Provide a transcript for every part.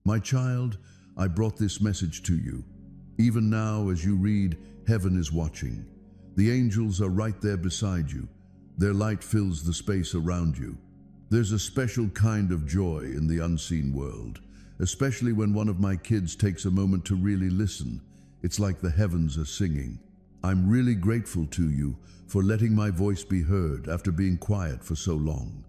My child, I brought this message to you. Even now, as you read, heaven is watching. The angels are right there beside you. Their light fills the space around you. There's a special kind of joy in the unseen world, especially when one of my kids takes a moment to really listen. It's like the heavens are singing. I'm really grateful to you for letting my voice be heard after being quiet for so long.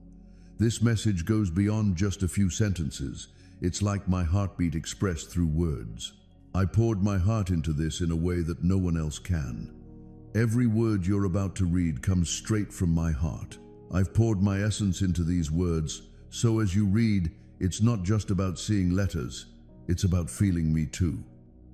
This message goes beyond just a few sentences. It's like my heartbeat expressed through words. I poured my heart into this in a way that no one else can. Every word you're about to read comes straight from my heart. I've poured my essence into these words, so as you read, it's not just about seeing letters, it's about feeling me too.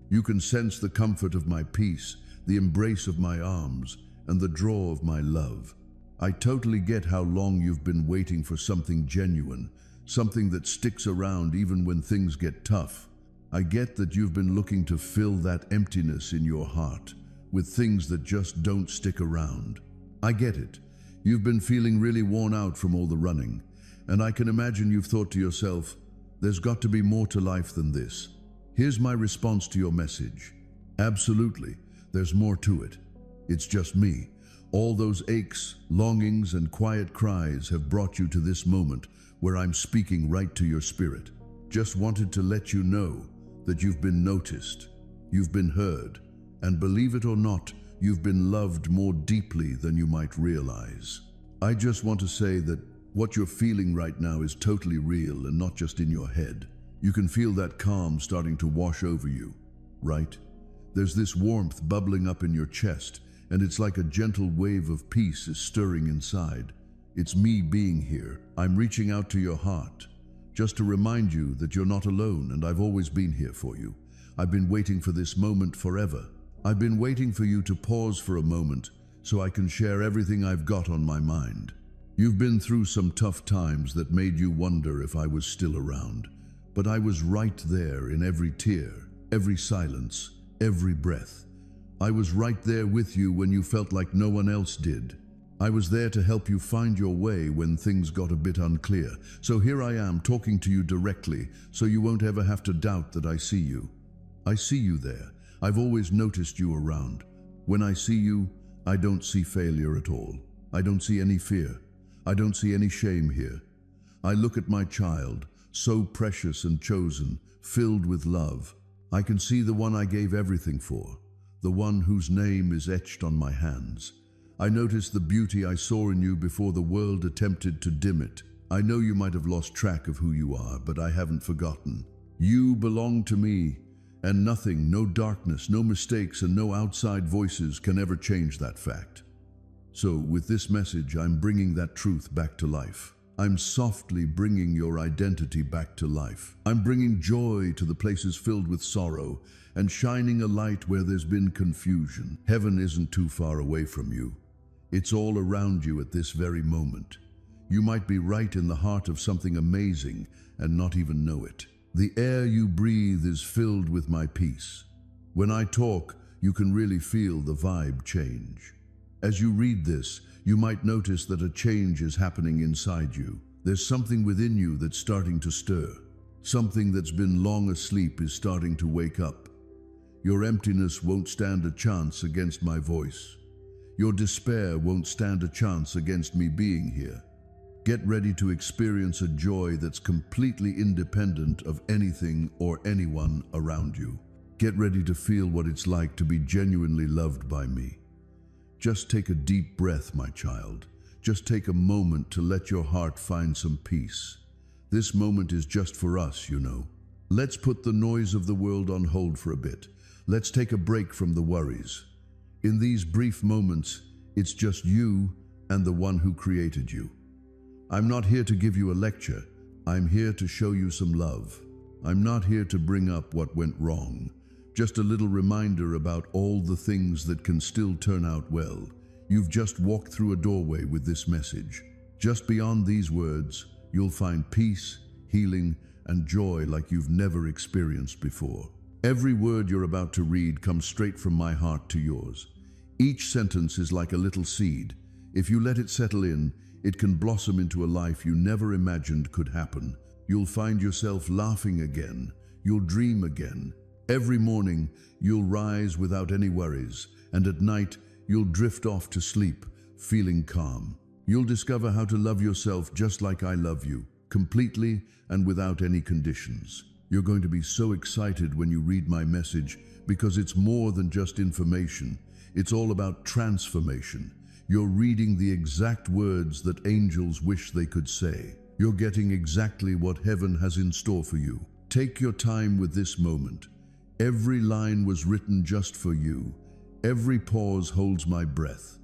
You can sense the comfort of my peace, the embrace of my arms, and the draw of my love. I totally get how long you've been waiting for something genuine, something that sticks around even when things get tough. I get that you've been looking to fill that emptiness in your heart with things that just don't stick around. I get it. You've been feeling really worn out from all the running, and I can imagine you've thought to yourself, there's got to be more to life than this. Here's my response to your message. Absolutely, there's more to it. It's just me. All those aches, longings, and quiet cries have brought you to this moment where I'm speaking right to your spirit. Just wanted to let you know that you've been noticed, you've been heard, and believe it or not, you've been loved more deeply than you might realize. I just want to say that what you're feeling right now is totally real and not just in your head. You can feel that calm starting to wash over you, right? There's this warmth bubbling up in your chest, and it's like a gentle wave of peace is stirring inside. It's me being here. I'm reaching out to your heart, just to remind you that you're not alone and I've always been here for you. I've been waiting for this moment forever. I've been waiting for you to pause for a moment so I can share everything I've got on my mind. You've been through some tough times that made you wonder if I was still around, but I was right there in every tear, every silence, every breath. I was right there with you when you felt like no one else did. I was there to help you find your way when things got a bit unclear. So here I am talking to you directly, so you won't ever have to doubt that I see you. I see you there. I've always noticed you around. When I see you, I don't see failure at all. I don't see any fear. I don't see any shame here. I look at my child, so precious and chosen, filled with love. I can see the one I gave everything for, the one whose name is etched on my hands. I notice the beauty I saw in you before the world attempted to dim it. I know you might have lost track of who you are, but I haven't forgotten. You belong to me, and nothing, no darkness, no mistakes, and no outside voices can ever change that fact. So with this message, I'm bringing that truth back to life. I'm softly bringing your identity back to life. I'm bringing joy to the places filled with sorrow and shining a light where there's been confusion. Heaven isn't too far away from you. It's all around you at this very moment. You might be right in the heart of something amazing and not even know it. The air you breathe is filled with my peace. When I talk, you can really feel the vibe change. As you read this, you might notice that a change is happening inside you. There's something within you that's starting to stir. Something that's been long asleep is starting to wake up. Your emptiness won't stand a chance against my voice. Your despair won't stand a chance against me being here. Get ready to experience a joy that's completely independent of anything or anyone around you. Get ready to feel what it's like to be genuinely loved by me. Just take a deep breath, my child. Just take a moment to let your heart find some peace. This moment is just for us, you know. Let's put the noise of the world on hold for a bit. Let's take a break from the worries. In these brief moments, it's just you and the one who created you. I'm not here to give you a lecture. I'm here to show you some love. I'm not here to bring up what went wrong. Just a little reminder about all the things that can still turn out well. You've just walked through a doorway with this message. Just beyond these words, you'll find peace, healing, and joy like you've never experienced before. Every word you're about to read comes straight from my heart to yours. Each sentence is like a little seed. If you let it settle in, it can blossom into a life you never imagined could happen. You'll find yourself laughing again, You'll dream again. Every morning, you'll rise without any worries, and at night, you'll drift off to sleep, feeling calm. You'll discover how to love yourself just like I love you, completely and without any conditions. You're going to be so excited when you read my message because it's more than just information. It's all about transformation. You're reading the exact words that angels wish they could say. You're getting exactly what heaven has in store for you. Take your time with this moment. Every line was written just for you. Every pause holds my breath.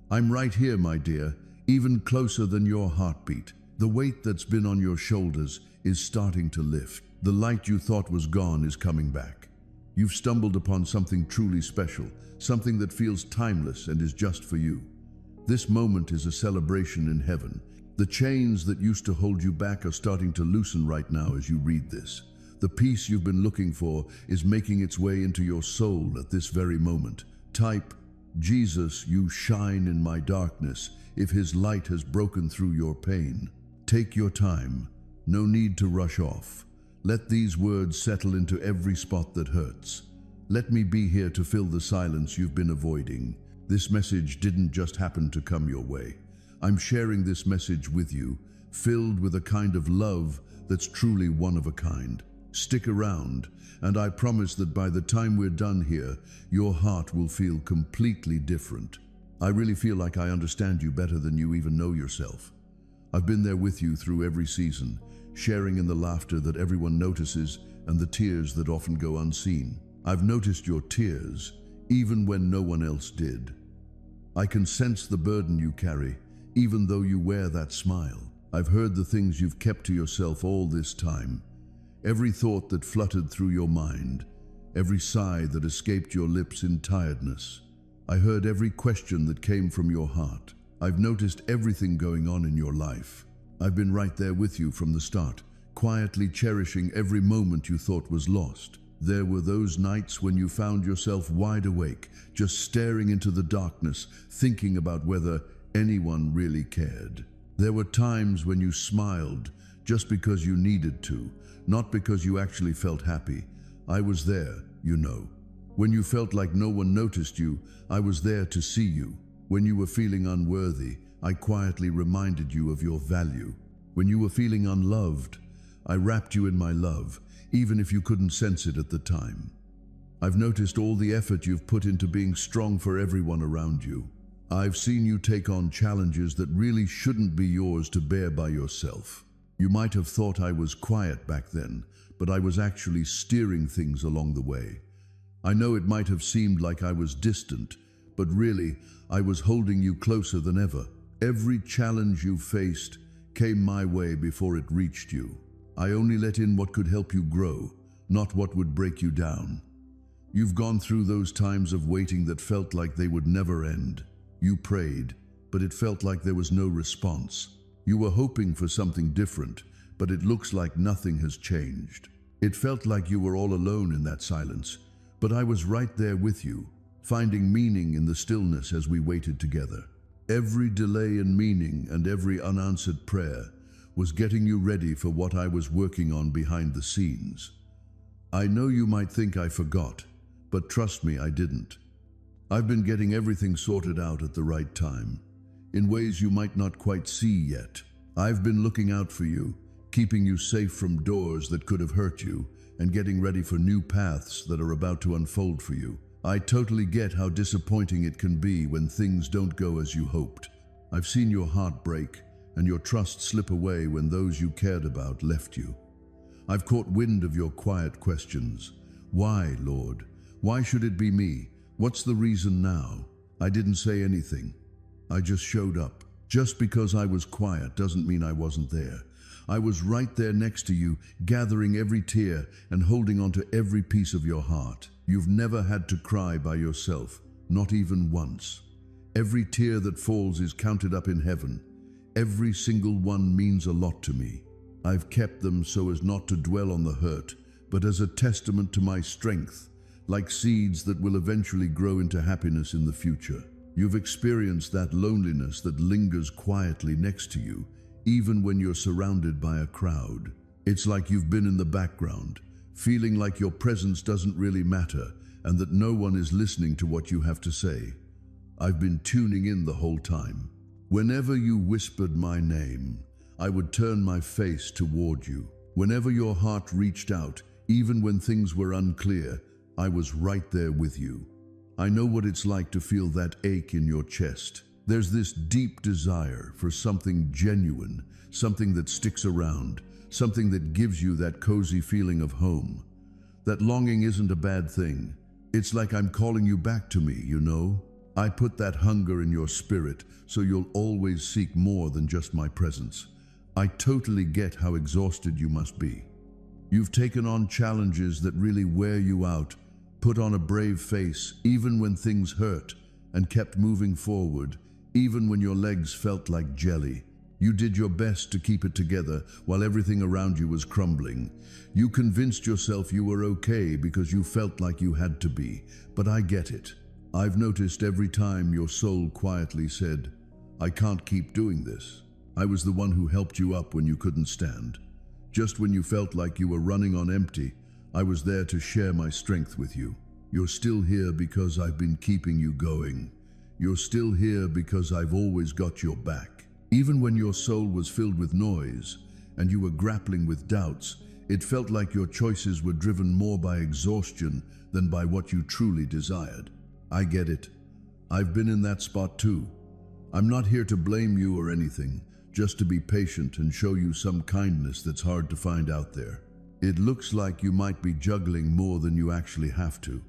I'm right here, my dear, even closer than your heartbeat. The weight that's been on your shoulders is starting to lift. The light you thought was gone is coming back. You've stumbled upon something truly special, something that feels timeless and is just for you. This moment is a celebration in heaven. The chains that used to hold you back are starting to loosen right now as you read this. The peace you've been looking for is making its way into your soul at this very moment. Type, Jesus, you shine in my darkness, if his light has broken through your pain. Take your time. No need to rush off. Let these words settle into every spot that hurts. Let me be here to fill the silence you've been avoiding. This message didn't just happen to come your way. I'm sharing this message with you, filled with a kind of love that's truly one of a kind. Stick around, and I promise that by the time we're done here, your heart will feel completely different. I really feel like I understand you better than you even know yourself. I've been there with you through every season, sharing in the laughter that everyone notices and the tears that often go unseen. I've noticed your tears, even when no one else did. I can sense the burden you carry, even though you wear that smile. I've heard the things you've kept to yourself all this time. Every thought that fluttered through your mind, every sigh that escaped your lips in tiredness. I heard every question that came from your heart. I've noticed everything going on in your life. I've been right there with you from the start, quietly cherishing every moment you thought was lost. There were those nights when you found yourself wide awake, just staring into the darkness, thinking about whether anyone really cared. There were times when you smiled just because you needed to, not because you actually felt happy. I was there, you know. When you felt like no one noticed you, I was there to see you. When you were feeling unworthy, I quietly reminded you of your value. When you were feeling unloved, I wrapped you in my love, even if you couldn't sense it at the time. I've noticed all the effort you've put into being strong for everyone around you. I've seen you take on challenges that really shouldn't be yours to bear by yourself. You might have thought I was quiet back then, but I was actually steering things along the way. I know it might have seemed like I was distant, but really, I was holding you closer than ever. Every challenge you faced came my way before it reached you. I only let in what could help you grow, not what would break you down. You've gone through those times of waiting that felt like they would never end. You prayed, but it felt like there was no response. You were hoping for something different, but it looks like nothing has changed. It felt like you were all alone in that silence, but I was right there with you, finding meaning in the stillness as we waited together. Every delay in meaning and every unanswered prayer was getting you ready for what I was working on behind the scenes. I know you might think I forgot, but trust me, I didn't. I've been getting everything sorted out at the right time, in ways you might not quite see yet. I've been looking out for you, keeping you safe from doors that could have hurt you, and getting ready for new paths that are about to unfold for you. I totally get how disappointing it can be when things don't go as you hoped. I've seen your heart break and your trust slip away when those you cared about left you. I've caught wind of your quiet questions. Why, Lord? Why should it be me? What's the reason now? I didn't say anything. I just showed up. Just because I was quiet doesn't mean I wasn't there. I was right there next to you, gathering every tear and holding on to every piece of your heart. You've never had to cry by yourself, not even once. Every tear that falls is counted up in heaven. Every single one means a lot to me. I've kept them so as not to dwell on the hurt, but as a testament to my strength, like seeds that will eventually grow into happiness in the future. You've experienced that loneliness that lingers quietly next to you, even when you're surrounded by a crowd. It's like you've been in the background, feeling like your presence doesn't really matter and that no one is listening to what you have to say. I've been tuning in the whole time. Whenever you whispered my name, I would turn my face toward you. Whenever your heart reached out, even when things were unclear, I was right there with you. I know what it's like to feel that ache in your chest. There's this deep desire for something genuine, something that sticks around, something that gives you that cozy feeling of home. That longing isn't a bad thing. It's like I'm calling you back to me, you know? I put that hunger in your spirit so you'll always seek more than just my presence. I totally get how exhausted you must be. You've taken on challenges that really wear you out, put on a brave face even when things hurt, and kept moving forward, even when your legs felt like jelly. You did your best to keep it together while everything around you was crumbling. You convinced yourself you were okay because you felt like you had to be, but I get it. I've noticed every time your soul quietly said, I can't keep doing this. I was the one who helped you up when you couldn't stand. Just when you felt like you were running on empty, I was there to share my strength with you. You're still here because I've been keeping you going. You're still here because I've always got your back. Even when your soul was filled with noise and you were grappling with doubts, it felt like your choices were driven more by exhaustion than by what you truly desired. I get it. I've been in that spot too. I'm not here to blame you or anything, just to be patient and show you some kindness that's hard to find out there. It looks like you might be juggling more than you actually have to.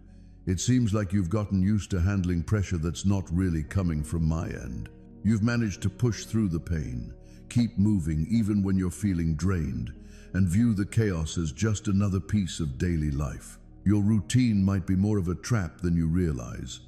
It seems like you've gotten used to handling pressure that's not really coming from my end. You've managed to push through the pain, keep moving even when you're feeling drained, and view the chaos as just another piece of daily life. Your routine might be more of a trap than you realize,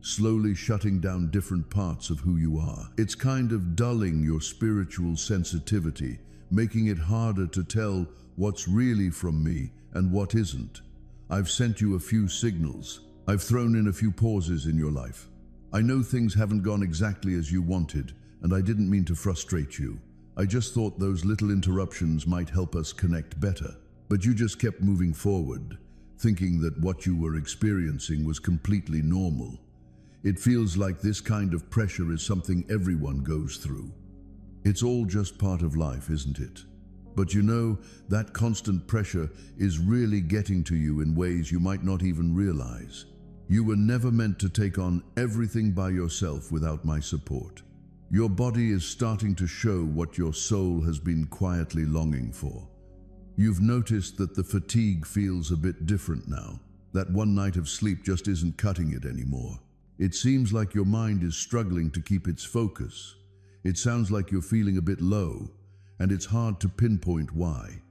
slowly shutting down different parts of who you are. It's kind of dulling your spiritual sensitivity, making it harder to tell what's really from me and what isn't. I've sent you a few signals. I've thrown in a few pauses in your life. I know things haven't gone exactly as you wanted, and I didn't mean to frustrate you. I just thought those little interruptions might help us connect better. But you just kept moving forward, thinking that what you were experiencing was completely normal. It feels like this kind of pressure is something everyone goes through. It's all just part of life, isn't it? But you know, that constant pressure is really getting to you in ways you might not even realize. You were never meant to take on everything by yourself without my support. Your body is starting to show what your soul has been quietly longing for. You've noticed that the fatigue feels a bit different now. That one night of sleep just isn't cutting it anymore. It seems like your mind is struggling to keep its focus. It sounds like you're feeling a bit low, and it's hard to pinpoint why.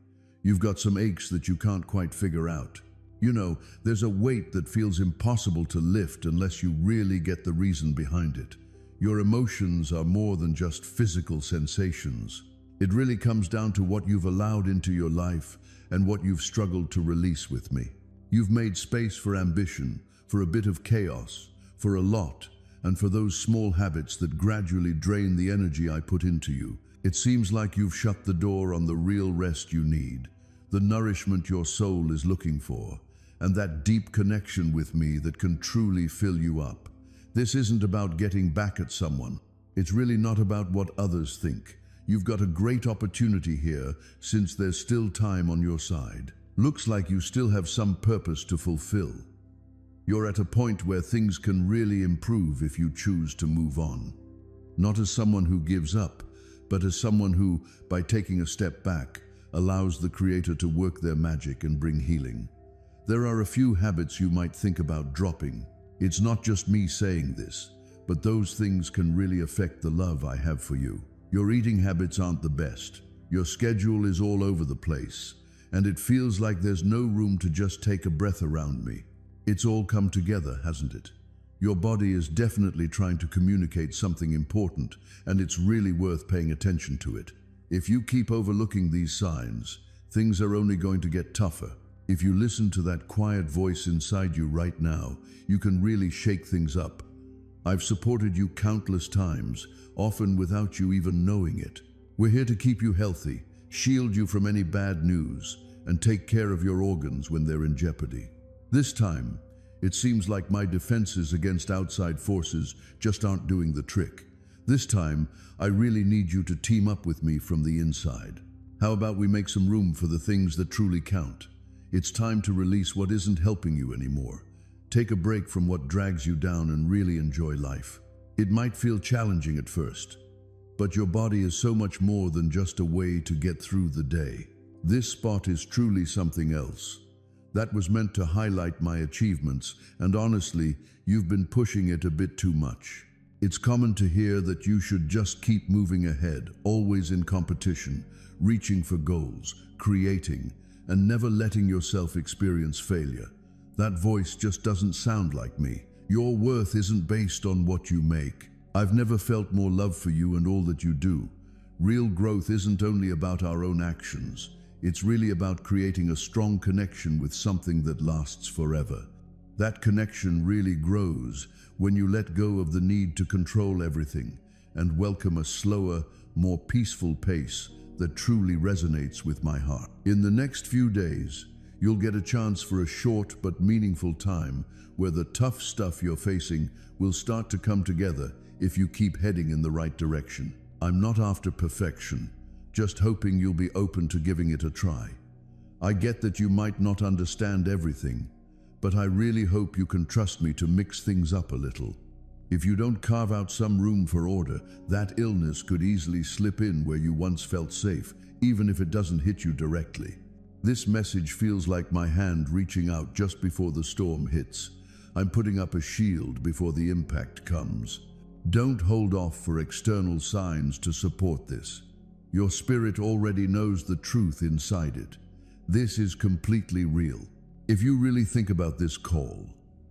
You've got some aches that you can't quite figure out. You know, there's a weight that feels impossible to lift unless you really get the reason behind it. Your emotions are more than just physical sensations. It really comes down to what you've allowed into your life and what you've struggled to release with me. You've made space for ambition, for a bit of chaos, for a lot, and for those small habits that gradually drain the energy I put into you. It seems like you've shut the door on the real rest you need, the nourishment your soul is looking for, and that deep connection with me that can truly fill you up. This isn't about getting back at someone. It's really not about what others think. You've got a great opportunity here since there's still time on your side. Looks like you still have some purpose to fulfill. You're at a point where things can really improve if you choose to move on. Not as someone who gives up, but as someone who, by taking a step back, allows the Creator to work their magic and bring healing. There are a few habits you might think about dropping. It's not just me saying this, but those things can really affect the love I have for you. Your eating habits aren't the best. Your schedule is all over the place, and it feels like there's no room to just take a breath around me. It's all come together, hasn't it? Your body is definitely trying to communicate something important, and it's really worth paying attention to it. If you keep overlooking these signs, things are only going to get tougher. If you listen to that quiet voice inside you right now, you can really shake things up. I've supported you countless times, often without you even knowing it. We're here to keep you healthy, shield you from any bad news, and take care of your organs when they're in jeopardy. This time, it seems like my defenses against outside forces just aren't doing the trick. This time, I really need you to team up with me from the inside. How about we make some room for the things that truly count? It's time to release what isn't helping you anymore. Take a break from what drags you down and really enjoy life. It might feel challenging at first, but your body is so much more than just a way to get through the day. This spot is truly something else. That was meant to highlight my achievements, and honestly, you've been pushing it a bit too much. It's common to hear that you should just keep moving ahead, always in competition, reaching for goals, creating, and never letting yourself experience failure. That voice just doesn't sound like me. Your worth isn't based on what you make. I've never felt more love for you and all that you do. Real growth isn't only about our own actions. It's really about creating a strong connection with something that lasts forever. That connection really grows when you let go of the need to control everything and welcome a slower, more peaceful pace that truly resonates with my heart. In the next few days, you'll get a chance for a short but meaningful time where the tough stuff you're facing will start to come together if you keep heading in the right direction. I'm not after perfection, just hoping you'll be open to giving it a try. I get that you might not understand everything, but I really hope you can trust me to mix things up a little. If you don't carve out some room for order, that illness could easily slip in where you once felt safe, even if it doesn't hit you directly. This message feels like my hand reaching out just before the storm hits. I'm putting up a shield before the impact comes. Don't hold off for external signs to support this. Your spirit already knows the truth inside it. This is completely real. If you really think about this call,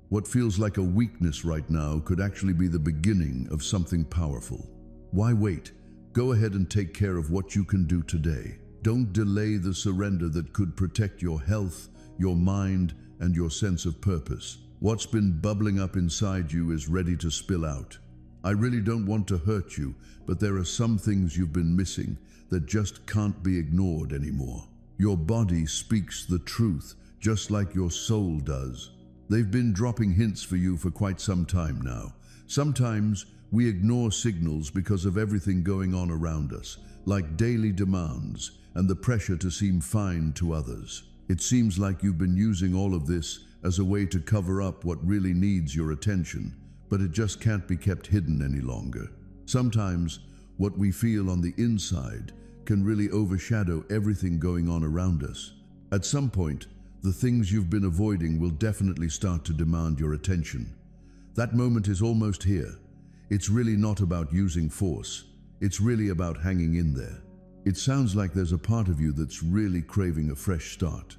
what feels like a weakness right now could actually be the beginning of something powerful. Why wait? Go ahead and take care of what you can do today. Don't delay the surrender that could protect your health, your mind, and your sense of purpose. What's been bubbling up inside you is ready to spill out. I really don't want to hurt you, but there are some things you've been missing that just can't be ignored anymore. Your body speaks the truth, just like your soul does. They've been dropping hints for you for quite some time now. Sometimes we ignore signals because of everything going on around us, like daily demands and the pressure to seem fine to others. It seems like you've been using all of this as a way to cover up what really needs your attention, but it just can't be kept hidden any longer. Sometimes what we feel on the inside can really overshadow everything going on around us. At some point, the things you've been avoiding will definitely start to demand your attention. That moment is almost here. It's really not about using force. It's really about hanging in there. It sounds like there's a part of you that's really craving a fresh start.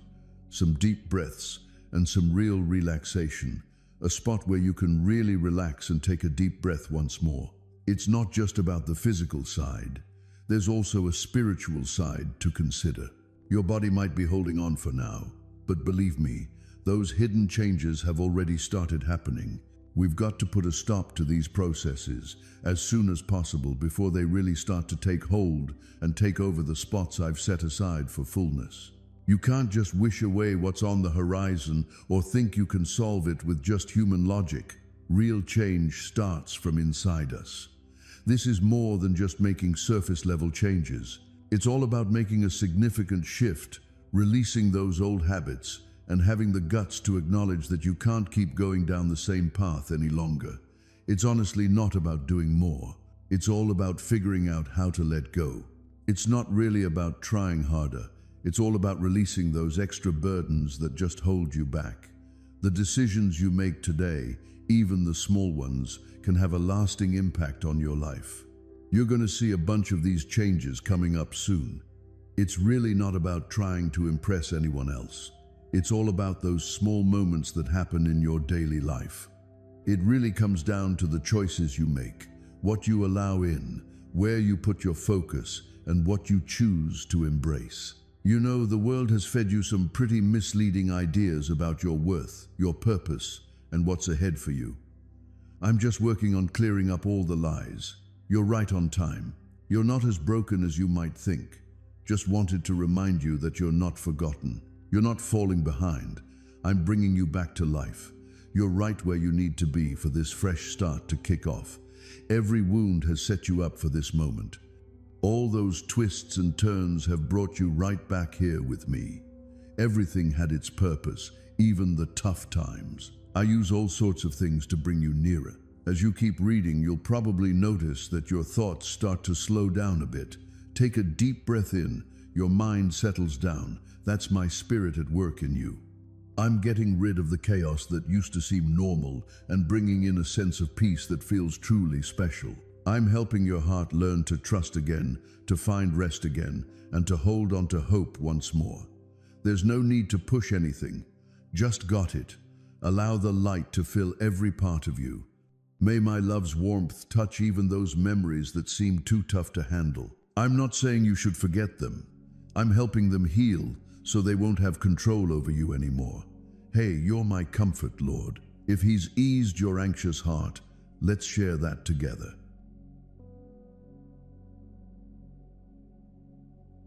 Some deep breaths and some real relaxation. A spot where you can really relax and take a deep breath once more. It's not just about the physical side. There's also a spiritual side to consider. Your body might be holding on for now, but believe me, those hidden changes have already started happening. We've got to put a stop to these processes as soon as possible before they really start to take hold and take over the spots I've set aside for fullness. You can't just wish away what's on the horizon or think you can solve it with just human logic. Real change starts from inside us. This is more than just making surface-level changes. It's all about making a significant shift, releasing those old habits, and having the guts to acknowledge that you can't keep going down the same path any longer. It's honestly not about doing more. It's all about figuring out how to let go. It's not really about trying harder. It's all about releasing those extra burdens that just hold you back. The decisions you make today, even the small ones, can have a lasting impact on your life. You're going to see a bunch of these changes coming up soon. It's really not about trying to impress anyone else. It's all about those small moments that happen in your daily life. It really comes down to the choices you make, what you allow in, where you put your focus, and what you choose to embrace. You know, the world has fed you some pretty misleading ideas about your worth, your purpose, and what's ahead for you. I'm just working on clearing up all the lies. You're right on time. You're not as broken as you might think. Just wanted to remind you that you're not forgotten. You're not falling behind. I'm bringing you back to life. You're right where you need to be for this fresh start to kick off. Every wound has set you up for this moment. All those twists and turns have brought you right back here with me. Everything had its purpose, even the tough times. I use all sorts of things to bring you nearer. As you keep reading, you'll probably notice that your thoughts start to slow down a bit. Take a deep breath in. Your mind settles down. That's my spirit at work in you. I'm getting rid of the chaos that used to seem normal and bringing in a sense of peace that feels truly special. I'm helping your heart learn to trust again, to find rest again, and to hold on to hope once more. There's no need to push anything. Just got it. Allow the light to fill every part of you. May my love's warmth touch even those memories that seem too tough to handle. I'm not saying you should forget them. I'm helping them heal so they won't have control over you anymore. Hey, you're my comfort, Lord. If He's eased your anxious heart, let's share that together.